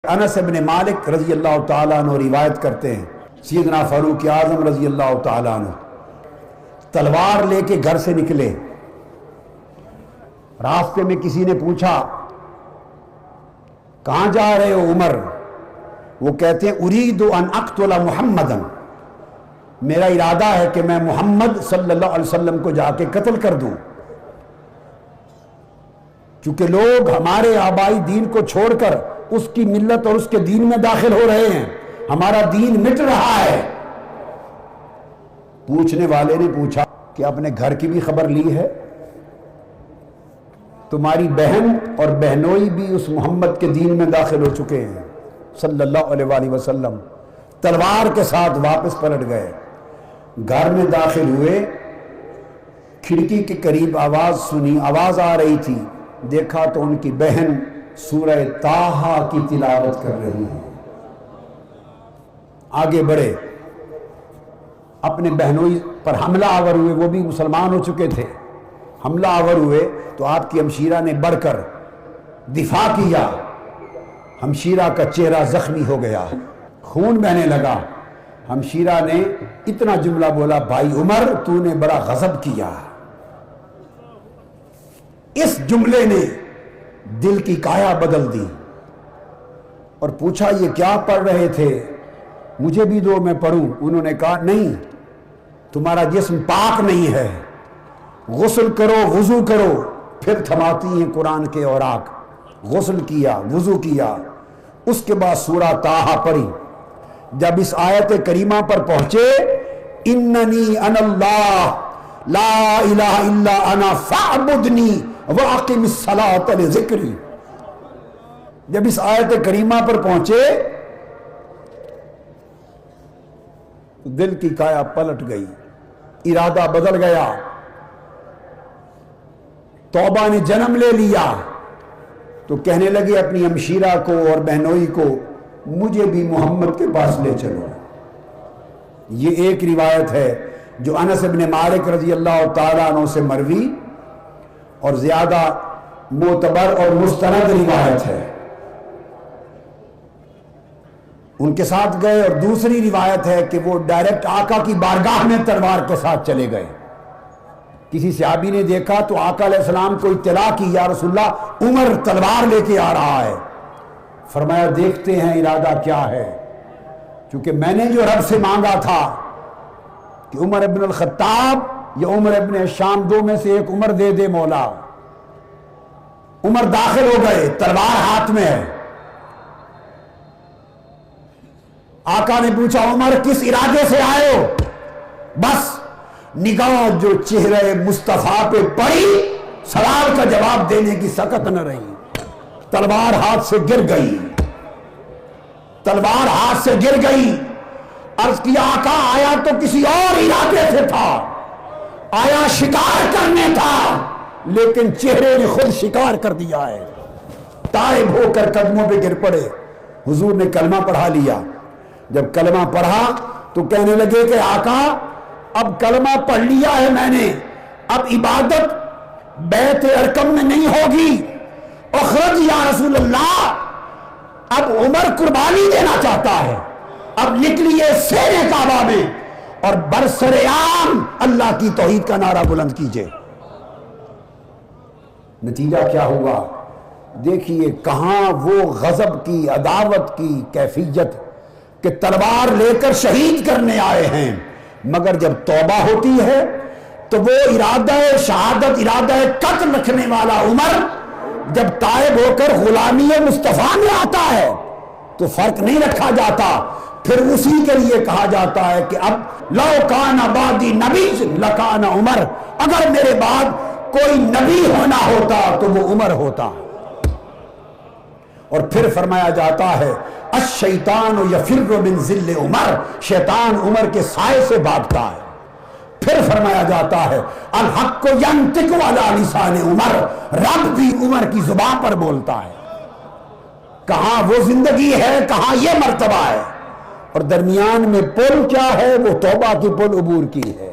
انس ابن مالک رضی اللہ تعالیٰ عنہ روایت کرتے ہیں سیدنا فاروق اعظم رضی اللہ تعالیٰ عنہ تلوار لے کے گھر سے نکلے. راستے میں کسی نے پوچھا کہاں جا رہے ہو عمر؟ وہ کہتے ہیں ارید ان اقتل محمدًا، میرا ارادہ ہے کہ میں محمد صلی اللہ علیہ وسلم کو جا کے قتل کر دوں، کیونکہ لوگ ہمارے آبائی دین کو چھوڑ کر اس کی ملت اور اس کے دین میں داخل ہو رہے ہیں، ہمارا دین مٹ رہا ہے. پوچھنے والے نے پوچھا کہ آپ نے گھر کی بھی خبر لی ہے؟ تمہاری بہن اور بہنوئی بھی اس محمد کے دین میں داخل ہو چکے ہیں صلی اللہ علیہ وآلہ وسلم. تلوار کے ساتھ واپس پلٹ گئے. گھر میں داخل ہوئے، کھڑکی کے قریب آواز سنی، آواز آ رہی تھی. دیکھا تو ان کی بہن سورہ طٰہٰ کی تلاوت کر رہی ہے. آگے بڑھے، اپنے بہنوئی پر حملہ آور ہوئے، وہ بھی مسلمان ہو چکے تھے. حملہ آور ہوئے تو آپ کی ہمشیرہ نے بڑھ کر دفاع کیا. ہمشیرہ کا چہرہ زخمی ہو گیا، خون بہنے لگا. ہمشیرہ نے اتنا جملہ بولا، بھائی عمر تو نے بڑا غضب کیا. اس جملے نے دل کی کایا بدل دی. اور پوچھا یہ کیا پڑھ رہے تھے؟ مجھے بھی دو میں پڑھوں. انہوں نے کہا نہیں، تمہارا جسم پاک نہیں ہے، غسل کرو، وضو کرو. پھر تھماتی ہیں قرآن کے اوراق. غسل کیا، وضو کیا، اس کے بعد سورہ طٰہٰ پڑھی. جب اس آیت کریمہ پر پہنچے اننی انا اللہ لا الہ الا انا فاعبدنی واقم الصلاۃ لذکری، جب اس آیت کریمہ پر پہنچے دل کی کایا پلٹ گئی، ارادہ بدل گیا. توبہ نے جنم لے لیا تو کہنے لگے اپنی ہمشیرہ کو اور بہنوئی کو مجھے بھی محمد کے پاس لے چلو. یہ ایک روایت ہے جو انس ابن مالک رضی اللہ تعالیٰ عنہ سے مروی اور زیادہ معتبر اور مستند روایت ہے. ان کے ساتھ گئے. اور دوسری روایت ہے کہ وہ ڈائریکٹ آقا کی بارگاہ میں تلوار کے ساتھ چلے گئے. کسی صحابی نے دیکھا تو آقا علیہ السلام کو اطلاع کی، یا رسول اللہ عمر تلوار لے کے آ رہا ہے. فرمایا دیکھتے ہیں ارادہ کیا ہے، کیونکہ میں نے جو رب سے مانگا تھا کہ عمر ابن الخطاب یا عمر ابن شام دو میں سے ایک عمر دے دے مولا. عمر داخل ہو گئے، تلوار ہاتھ میں ہے. آقا نے پوچھا عمر کس ارادے سے آئے ہو؟ بس نگاہ جو چہرے مصطفیٰ پہ پڑی، سوال کا جواب دینے کی سکت نہ رہی. تلوار ہاتھ سے گر گئی، تلوار ہاتھ سے گر گئی. عرض کیا آقا آیا تو کسی اور ارادے سے تھا، آیا شکار کرنے تھا، لیکن چہرے نے خود شکار کر دیا ہے. تائب ہو کر قدموں پہ گر پڑے. حضور نے کلمہ پڑھا لیا. جب کلمہ پڑھا تو کہنے لگے کہ آقا اب کلمہ پڑھ لیا ہے میں نے، اب عبادت بیت ارکم میں نہیں ہوگی. اخرج یا رسول اللہ، اب عمر قربانی دینا چاہتا ہے، اب نکلیے سیرے کعبہ میں اور برسر عام اللہ کی توحید کا نعرہ بلند کیجئے. نتیجہ کیا ہوا؟ دیکھیے کہاں وہ غضب کی، عداوت کی کیفیت کہ تلوار لے کر شہید کرنے آئے ہیں، مگر جب توبہ ہوتی ہے تو وہ ارادہ شہادت، ارادہ قتل رکھنے والا عمر جب تائب ہو کر غلامی مصطفیٰ میں آتا ہے تو فرق نہیں رکھا جاتا. پھر اسی کے لیے کہا جاتا ہے کہ اب لو کان بعدی نبی لکان عمر، اگر میرے بعد کوئی نبی ہونا ہوتا تو وہ عمر ہوتا. اور پھر فرمایا جاتا ہے الشیطان یفر من ظل عمر، شیطان عمر کے سائے سے بھاگتا ہے. پھر فرمایا جاتا ہے الحق ینطق علی لسان عمر، رب بھی عمر کی زبان پر بولتا ہے. کہاں وہ زندگی ہے، کہاں یہ مرتبہ ہے، اور درمیان میں پل کیا ہے؟ وہ توبہ کی پل عبور کی ہے.